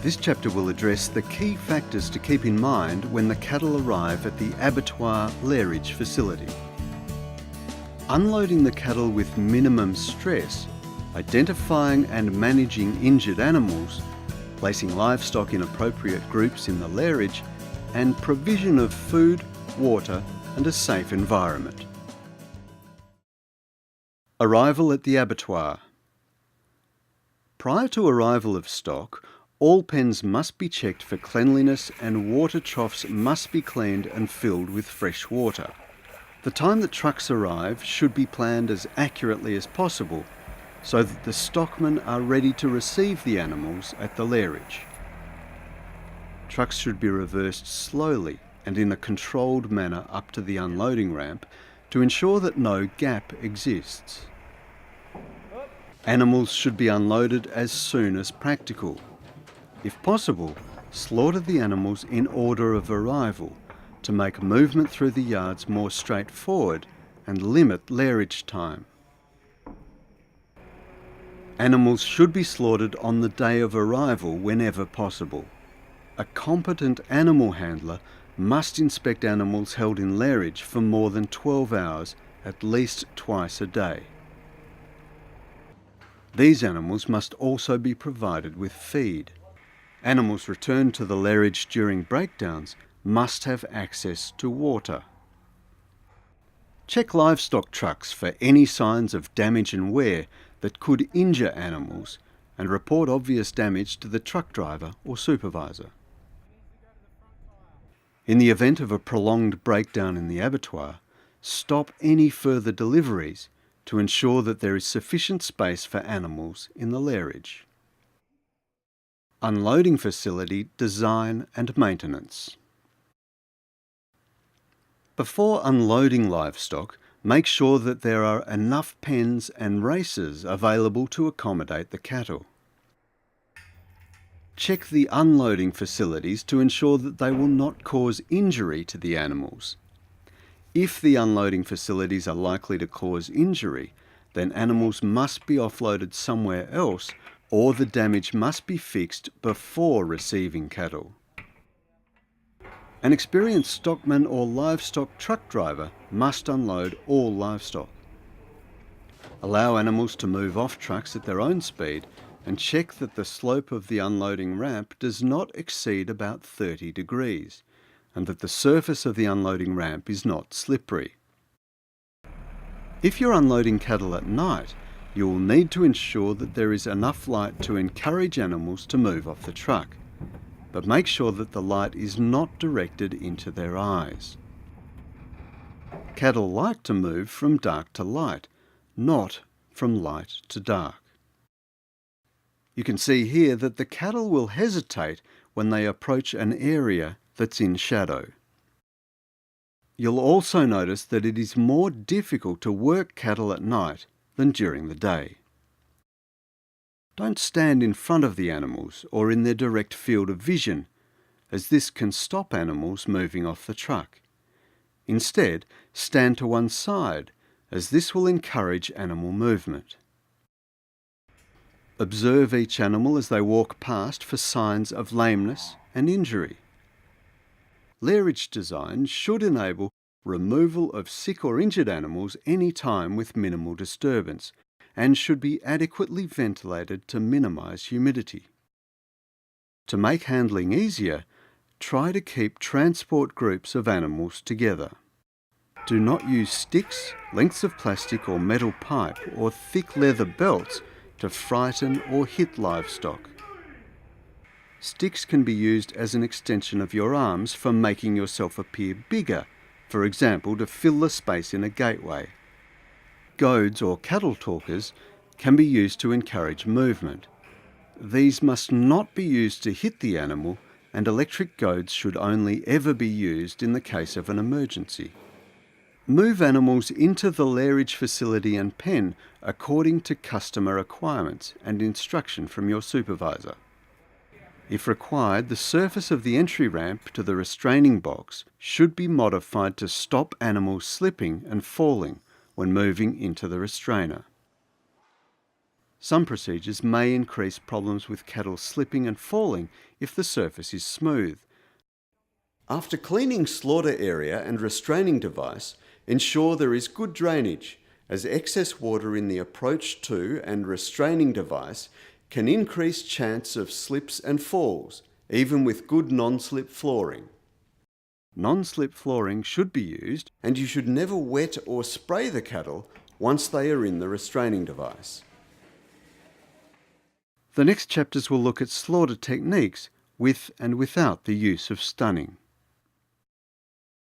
This chapter will address the key factors to keep in mind when the cattle arrive at the abattoir lairage facility. Unloading the cattle with minimum stress, identifying and managing injured animals, placing livestock in appropriate groups in the lairage, and provision of food, water and a safe environment. Arrival at the abattoir. Prior to arrival of stock, all pens must be checked for cleanliness and water troughs must be cleaned and filled with fresh water. The time that trucks arrive should be planned as accurately as possible so that the stockmen are ready to receive the animals at the lairage. Trucks should be reversed slowly and in a controlled manner up to the unloading ramp to ensure that no gap exists. Animals should be unloaded as soon as practical. If possible, slaughter the animals in order of arrival to make movement through the yards more straightforward and limit lairage time. Animals should be slaughtered on the day of arrival whenever possible. A competent animal handler must inspect animals held in lairage for more than 12 hours at least twice a day. These animals must also be provided with feed. Animals returned to the lairage during breakdowns must have access to water. Check livestock trucks for any signs of damage and wear that could injure animals and report obvious damage to the truck driver or supervisor. In the event of a prolonged breakdown in the abattoir, stop any further deliveries to ensure that there is sufficient space for animals in the lairage. Unloading facility design and maintenance. Before unloading livestock, make sure that there are enough pens and races available to accommodate the cattle. Check the unloading facilities to ensure that they will not cause injury to the animals. If the unloading facilities are likely to cause injury, then animals must be offloaded somewhere else or the damage must be fixed before receiving cattle. An experienced stockman or livestock truck driver must unload all livestock. Allow animals to move off trucks at their own speed and check that the slope of the unloading ramp does not exceed about 30 degrees and that the surface of the unloading ramp is not slippery. If you're unloading cattle at night, you will need to ensure that there is enough light to encourage animals to move off the truck, but make sure that the light is not directed into their eyes. Cattle like to move from dark to light, not from light to dark. You can see here that the cattle will hesitate when they approach an area that's in shadow. You'll also notice that it is more difficult to work cattle at night than during the day. Don't stand in front of the animals or in their direct field of vision, as this can stop animals moving off the truck. Instead, stand to one side, as this will encourage animal movement. Observe each animal as they walk past for signs of lameness and injury. Lairage design should enable removal of sick or injured animals any time with minimal disturbance and should be adequately ventilated to minimise humidity. To make handling easier, try to keep transport groups of animals together. Do not use sticks, lengths of plastic or metal pipe or thick leather belts to frighten or hit livestock. Sticks can be used as an extension of your arms for making yourself appear bigger, for example to fill the space in a gateway. Goads or cattle talkers can be used to encourage movement. These must not be used to hit the animal, and electric goads should only ever be used in the case of an emergency. Move animals into the lairage facility and pen according to customer requirements and instruction from your supervisor. If required, the surface of the entry ramp to the restraining box should be modified to stop animals slipping and falling when moving into the restrainer. Some procedures may increase problems with cattle slipping and falling if the surface is smooth. After cleaning slaughter area and restraining device, ensure there is good drainage, as excess water in the approach to and restraining device can increase chance of slips and falls, even with good non-slip flooring. Non-slip flooring should be used, and you should never wet or spray the cattle once they are in the restraining device. The next chapters will look at slaughter techniques with and without the use of stunning.